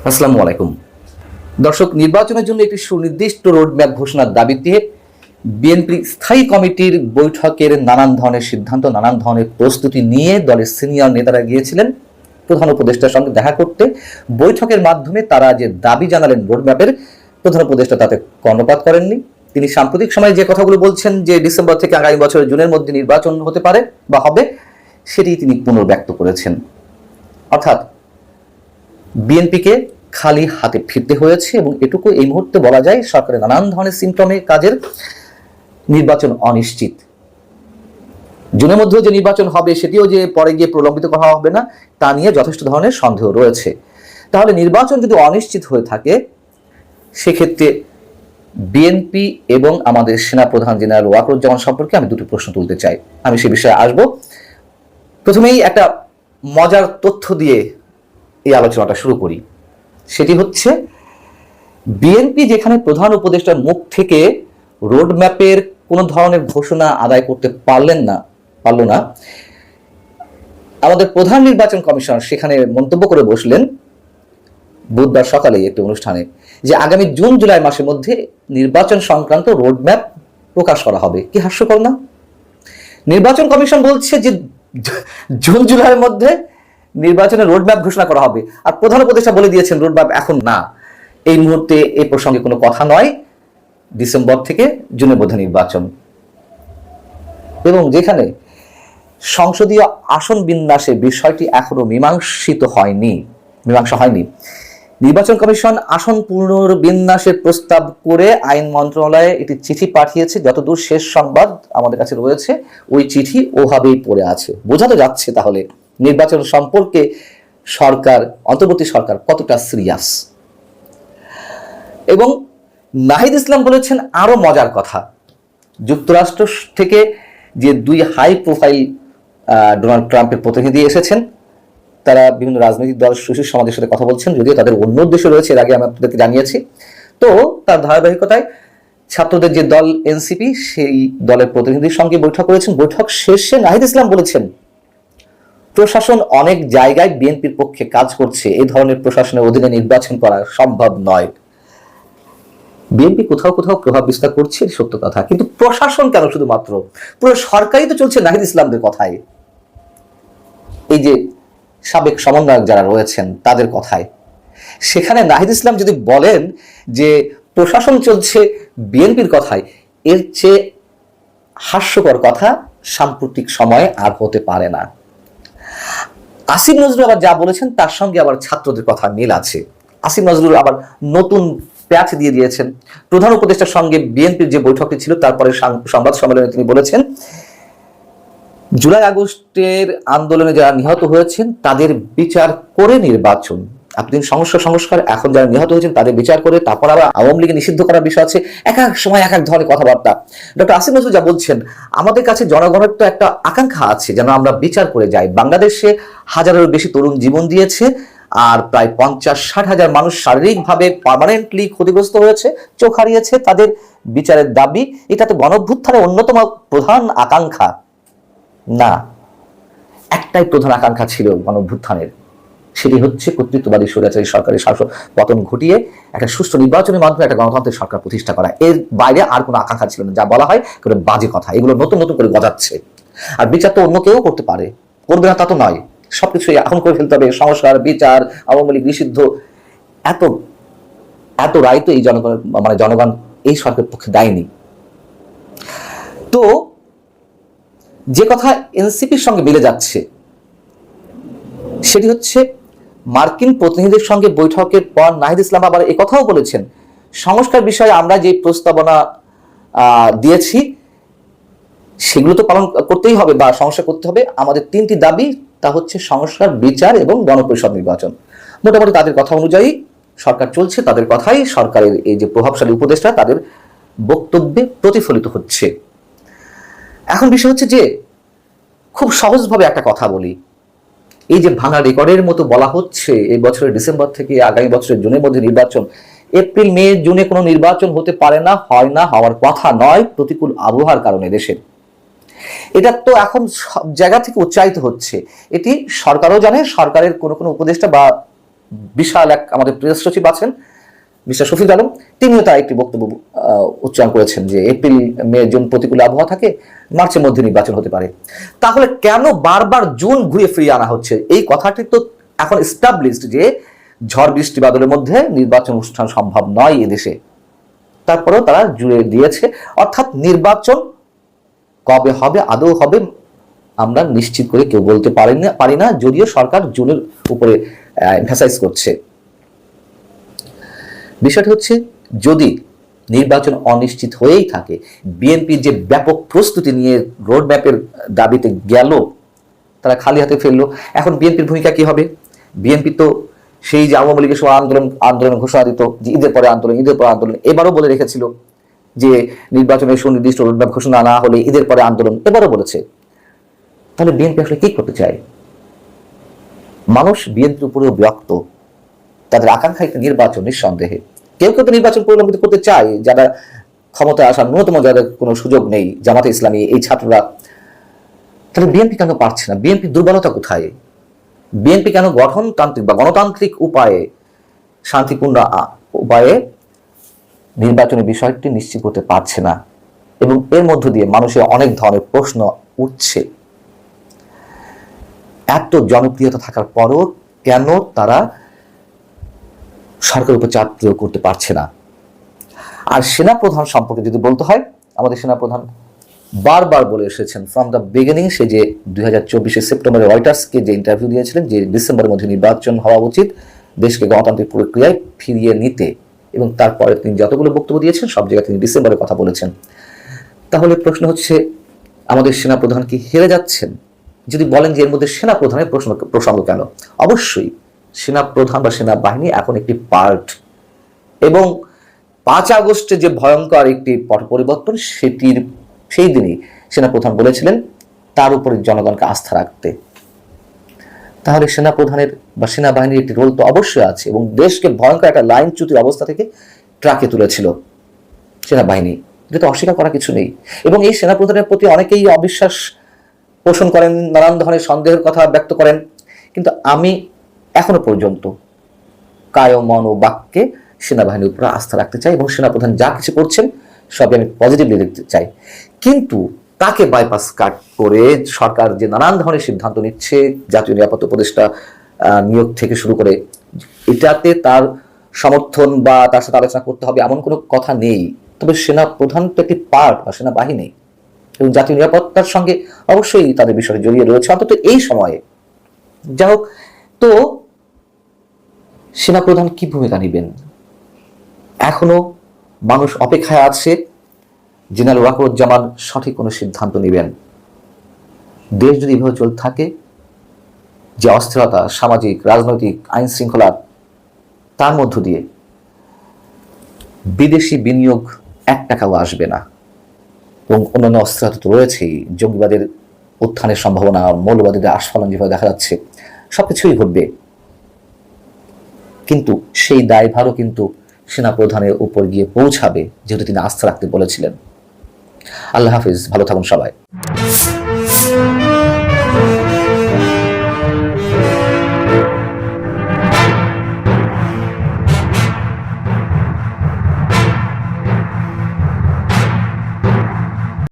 আসসালামু আলাইকুম দর্শক, নির্বাচনের জন্য একটি সুনির্দিষ্ট রোডম্যাপ ঘোষণার দাবিতে বিএনপি স্থায়ী কমিটির বৈঠকের নানান ধরনের সিদ্ধান্ত, নানান ধরনের প্রস্তুতি নিয়ে দলের সিনিয়র নেতারা গিয়েছিলেন প্রধান উপদেষ্টার সঙ্গে দেখা করতে। বৈঠকের মাধ্যমে তারা যে দাবি জানালেন রোডম্যাপের, প্রধান উপদেষ্টা তাতে কর্ণপাত করেননি। তিনি সাম্প্রতিক সময়ে যে কথাগুলো বলছেন যে ডিসেম্বর থেকে আগামী বছরের জুনের মধ্যে নির্বাচন হতে পারে বা হবে, সেটি তিনি পুনর্ব্যক্ত করেছেন। অর্থাৎ বিএনপিকে খালি হাতে ফিরতে হয়েছে এবং এটুকু এই মুহূর্তে বলা যায় সরকারের নানান ধরনের সিমটমে কাজের নির্বাচন অনিশ্চিত। জুনের মধ্যেও যে নির্বাচন হবে সেটিও যে পরে গিয়ে প্রলম্বিত করা হবে না তা নিয়ে যথেষ্ট ধরনের সন্দেহ রয়েছে। তাহলে নির্বাচন যদি অনিশ্চিত হয়ে থাকে সেক্ষেত্রে বিএনপি এবং আমাদের সেনাপ্রধান জেনারেল ওয়াকারুজ্জামান সম্পর্কে আমি দুটি প্রশ্ন তুলতে চাই। আমি সে বিষয়ে আসব। প্রথমেই একটা মজার তথ্য দিয়ে এই আলোচনাটা শুরু করি। সেটি হচ্ছে, বিএনপি যেখানে প্রধান উপদেষ্টার মুখ থেকে রোডম্যাপের কোনো ধরনের ঘোষণা আদায় করতে পারল না, আমাদের প্রধান নির্বাচন কমিশনার সেখানে মন্তব্য করে বসলেন বুধবার সকালে একটি অনুষ্ঠানে যে আগামী জুন জুলাই মাসের মধ্যে নির্বাচন সংক্রান্ত রোডম্যাপ প্রকাশ করা হবে। কি হাস্যকর না? নির্বাচন কমিশন বলছে যে জুন জুলাইয়ের মধ্যে নির্বাচনের রোডম্যাপ ঘোষণা করা হবে, আর প্রধান উপদেষ্টা বলে দিয়েছেন রোডম্যাপ এখন না, এই মুহূর্তে এই প্রসঙ্গে কোনো কথা নয়, ডিসেম্বর থেকে জুনের মধ্যে নির্বাচন। এবং যেখানে সংসদীয় আসন বিন্যাসের বিষয়টি এখনো মীমাংসা হয়নি, নির্বাচন কমিশন আসন পুনর্বিন্যাসের প্রস্তাব করে আইন মন্ত্রণালয়ে একটি চিঠি পাঠিয়েছে। যতদূর শেষ সংবাদ আমাদের কাছে রয়েছে, ওই চিঠি ওভাবেই পড়ে আছে। বোঝা তো যাচ্ছে তাহলে নির্বাচন সম্পর্কে অন্তর্বর্তী সরকার কতটা সিরিয়াস। এবং নাহিদ ইসলাম বলেছেন আরো মজার কথা, যুক্তরাষ্ট্র থেকে যে দুই হাই প্রোফাইল ডোনাল্ড ট্রাম্পের প্রতিনিধি এসেছেন, তারা বিভিন্ন রাজনৈতিক দল সুশীল সমাজের সাথে কথা বলছেন, যদিও তাদের অন্য উদ্দেশ্য রয়েছে, এর আগে আমি আপনাদেরকে জানিয়েছি। তো তার ধারাবাহিকতায় ছাত্রদের যে দল এনসিপি, সেই দলের প্রতিনিধির সঙ্গে বৈঠক করেছেন। বৈঠক শেষে নাহিদ ইসলাম বলেছেন, প্রশাসন অনেক জায়গায় বিএনপির পক্ষে কাজ করছে, এই ধরনের প্রশাসনের অধীনে নির্বাচন করা সম্ভব নয়। বিএনপি কোথাও কোথাও প্রভাব বিস্তার করছে, সত্য কথা, কিন্তু প্রশাসন কেন? শুধুমাত্র পুরো সরকারই তো চলছে নাহিদ ইসলামদের কথায়, এই যে সাবেক সমন্বয়ক যারা রয়েছেন তাদের কথায়। সেখানে নাহিদ ইসলাম যদি বলেন যে প্রশাসন চলছে বিএনপির কথায়, এর চেয়ে হাস্যকর কথা সাম্প্রতিক সময়ে আর হতে পারে না। আসিফ নজরুল আবার যা বলেছেন তার সঙ্গে আবার ছাত্রদের কথা মিল আছে। আসিফ নজরুল আবার নতুন প্যাচ দিয়ে দিয়েছেন। প্রধান উপদেষ্টার সঙ্গে বিএনপির যে বৈঠকটি ছিল তারপরে সংবাদ সম্মেলনে তিনি বলেছেন, জুলাই আগস্টের আন্দোলনে যারা নিহত হয়েছেন তাদের বিচার করে নির্বাচন। আপনি সংস্কার, এখন যারা নিহত হয়েছেন তাদের বিচার করে, তারপর আবার আওয়ামী লীগে নিষিদ্ধ করার বিষয় আছে। এক এক সময় এক এক ধরনের কথাবার্তা। ডক্টর আসিফ নজরুল যা বলছেন, আমাদের কাছে জনগণের তো একটা আকাঙ্ক্ষা আছে যেন আমরা বিচার করে যাই। বাংলাদেশে হাজারেরও বেশি তরুণ জীবন দিয়েছে, আর প্রায় 50-60 হাজার মানুষ শারীরিকভাবে পার্মানেন্টলি ক্ষতিগ্রস্ত হয়েছে, চোখ হারিয়েছে। তাদের বিচারের দাবি, এটা তো গণঅভ্যুত্থানের অন্যতম প্রধান আকাঙ্ক্ষা না। একটাই প্রধান আকাঙ্ক্ষা ছিল গণঅভ্যুত্থানের, সেটি হচ্ছে কর্তৃত্ববাদী স্বৈরাচারী সরকারের শাসন পতন ঘটিয়ে একটা সুষ্ঠু নির্বাচনের মাধ্যমে একটা গণতন্ত্রের সরকার প্রতিষ্ঠা করা। এর বাইরে আর কোনো আকাঙ্ক্ষা ছিল না। যা বলা হয় কোনো বাজে কথা, এগুলো নতুন নতুন করে গজাচ্ছে। আর বিচার তো অন্য কেউ করতে পারে, করবে না তা তো নয়, সবকিছু এখন করে ফেলতে হবে। সংস্কার, বিচার, আওয়ামী লীগ নিষিদ্ধ, এত এত রায় তো এই জনগণ এই সরকারের পক্ষে দেয়নি। তো যে কথা এনসিপির সঙ্গে মিলে যাচ্ছে সেটি হচ্ছে, মার্কিন প্রতিনিধিদের সঙ্গে বৈঠকের পর নাহিদ ইসলাম আবার একথাও বলেছেন, সংস্কার বিষয়ে আমরা যে প্রস্তাবনা দিয়েছি সেগুলো তো পালন করতেই হবে বা সংস্কার করতে হবে। আমাদের 3টি দাবি, তা হচ্ছে সংস্কার, বিচার এবং গণপরিষদ নির্বাচন। মোটামুটি তাদের কথা অনুযায়ী সরকার চলছে, তাদের কথাই সরকারের এই যে প্রভাবশালী উপদেষ্টা তাদের বক্তব্যে প্রতিফলিত হচ্ছে। এখন বিষয় হচ্ছে যে, খুব সহজভাবে একটা কথা বলি, এই যে ভাঙা রেকর্ডের মতো বলা হচ্ছে এই বছরের ডিসেম্বর থেকে আগামী বছরের জুনের মধ্যে নির্বাচন, এপ্রিল মে জুনে কোনো নির্বাচন হতে পারে না, হয় না, হওয়ার কথা নয় প্রতিকূল আবহাওয়ার কারণে দেশের। এটা তো এখন সব জায়গা থেকে উচ্চারিত হচ্ছে। এটি সরকারও জানে, সরকারের কোনো উপদেষ্টা বা বিশাল এক আমাদের প্রেস সচিব আছেন মিস্টার শফিক আলম, তিনিও তার একটি বক্তব্য উচ্চারণ করেছেন যে এপ্রিল মে জুন প্রতিকূল আবহাওয়া থাকে, মার্চের মধ্যে নির্বাচন হতে পারে। তাহলে কেন বারবার জুন ঘুরিয়ে ফিরিয়ে আনা হচ্ছে? এই কথাটি তো এখন এস্টাবলিশড যে ঝড় বৃষ্টি বাদলের মধ্যে নির্বাচন অনুষ্ঠান সম্ভব নয় এদেশে। তারপরেও তারা জুড়ে দিয়েছে, অর্থাৎ নির্বাচন কবে হবে, আদৌ হবে আমরা নিশ্চিত করে কেউ বলতে পারি না, যদিও সরকার জুনের উপরে এমফাসাইজ করছে। বিষয়টি হচ্ছে, যদি নির্বাচন অনিশ্চিত হয়েই থাকে, বিএনপি যে ব্যাপক প্রস্তুতি নিয়ে রোড ম্যাপের দাবিতে গেল, তারা খালি হাতে ফেললো। এখন বিএনপির ভূমিকা কি হবে? বিএনপি তো সেই যে আওয়ামী লীগের সময় আন্দোলন ঘোষণা দিত যে ঈদের পরে আন্দোলন, এবারও বলে রেখেছিল যে নির্বাচনের সুনির্দিষ্ট রোডম্যাপ ঘোষণা না হলে ঈদের পরে আন্দোলন, এবারও বলেছে। তাহলে বিএনপি আসলে কি করতে চায়? মানুষ বিএনপির উপরেও বিরক্ত, তাদের আকাঙ্ক্ষা একটা নির্বাচন, নিঃসন্দেহে। কেউ কেউ তো নির্বাচন পরিলক্ষিত করতে চায়, যারা ক্ষমতায় আসার ন্যূনতম যাদের কোনো সুযোগ নেই, জামাতে ইসলামী, এই ছাত্ররা। তাহলে বিএনপি কেন পারছে না? বিএনপির দুর্বলতা কোথায়? বিএনপি কেন গঠনতান্ত্রিক বা গণতান্ত্রিক উপায়ে, শান্তিপূর্ণ উপায়ে নির্বাচনের বিষয়টি নিশ্চিত করতে পারছে না? এবং এর মধ্য দিয়ে মানুষের অনেক ধরনের প্রশ্ন উঠছে। এত জনপ্রিয়তা থাকার পরও কেন তারা সরকারের উপর চাপ প্রয়োগ করতে পারছে না? আর সেনাপ্রধান সম্পর্কে যদি বলতে হয়, আমাদের সেনাপ্রধান বারবার বলে এসেছেন ফ্রম দ্য বিগিনিং, সে যে 2024 সেপ্টেম্বরে রয়টার্সকে যে ইন্টারভিউ দিয়েছিলেন যে ডিসেম্বরের মধ্যে নির্বাচন হওয়া উচিত দেশকে গণতান্ত্রিক প্রক্রিয়ায় ফিরিয়ে নিতে, এবং তারপরে তিনি যতগুলো বক্তব্য দিয়েছেন সব জায়গায় তিনি ডিসেম্বরের কথা বলেছেন। তাহলে প্রশ্ন হচ্ছে, আমাদের সেনাপ্রধান কি হেরে যাচ্ছেন? যদি বলেন যে এর মধ্যে সেনাপ্রধানের প্রসঙ্গ কেন, অবশ্যই সেনাপ্রধান বা সেনাবাহিনী এখন একটি পার্ট, এবং 5 আগস্টে যে ভয়ঙ্কর একটি পট পরিবর্তন, সেই দিনই সেনাপ্রধান বলেছিলেন তার উপরে জনগণকে আস্থা রাখতে। তাহলে সেনাপ্রধানের বা সেনাবাহিনীর একটি রোল তো অবশ্যই আছে, এবং দেশকে ভয়ঙ্কর একটা লাইনচ্যুতির অবস্থা থেকে ট্রাকে তুলেছিল সেনাবাহিনী, এটা তো অস্বীকার করার কিছু নেই। এবং এই সেনাপ্রধানের প্রতি অনেকেই অবিশ্বাস পোষণ করেন, নানান ধরনের সন্দেহের কথা ব্যক্ত করেন, কিন্তু আমি এখনো পর্যন্ত কায় মন ও বাক্যে সেনাবাহিনীর উপর আস্থা রাখতে চাই, এবং সেনাপ্রধান যা কিছু করছেন সবই আমি পজিটিভলি দেখতে চাই। কিন্তু তাকে বাইপাস কাট করে সরকার যে নানান ধরনের সিদ্ধান্ত নিচ্ছে, জাতীয় নিরাপত্তা উপদেষ্টা নিয়োগ থেকে শুরু করে, এটাতে তার সমর্থন বা তার সাথে আলোচনা করতে হবে এমন কোনো কথা নেই। তবে সেনাপ্রধান তো একটি পার্ট বা সেনাবাহিনী, এবং জাতীয় নিরাপত্তার সঙ্গে অবশ্যই তাদের বিষয়টি জড়িয়ে রয়েছে, অন্তত এই সময়ে। যাই হোক, তো সেনাপ্রধান কি ভূমিকা নেবেন? এখনো মানুষ অপেক্ষায় আছে জেনারেল ওয়াকারুজ্জামান সঠিক কোনো সিদ্ধান্ত নেবেন। দেশ যদি এভাবে চলতে থাকে, যে অস্থিরতা, সামাজিক, রাজনৈতিক, আইন শৃঙ্খলা, তার মধ্য দিয়ে বিদেশি বিনিয়োগ 1 টাকাও আসবে না, এবং অন্যান্য অস্থিরতা তো রয়েছেই, জঙ্গিবাদের উত্থানের সম্ভাবনা, মৌলবাদীদের আস্ফালন যেভাবে দেখা যাচ্ছে, সবকিছুই ঘটবে। কিন্তু সেই দায়ভারও কিন্তু সেনাপ্রধানের উপর গিয়ে পৌঁছাবে, যেহেতু তিনি আস্থা রাখতে বলেছিলেন। আল্লাহ হাফিজ, ভালো থাকুন সবাই।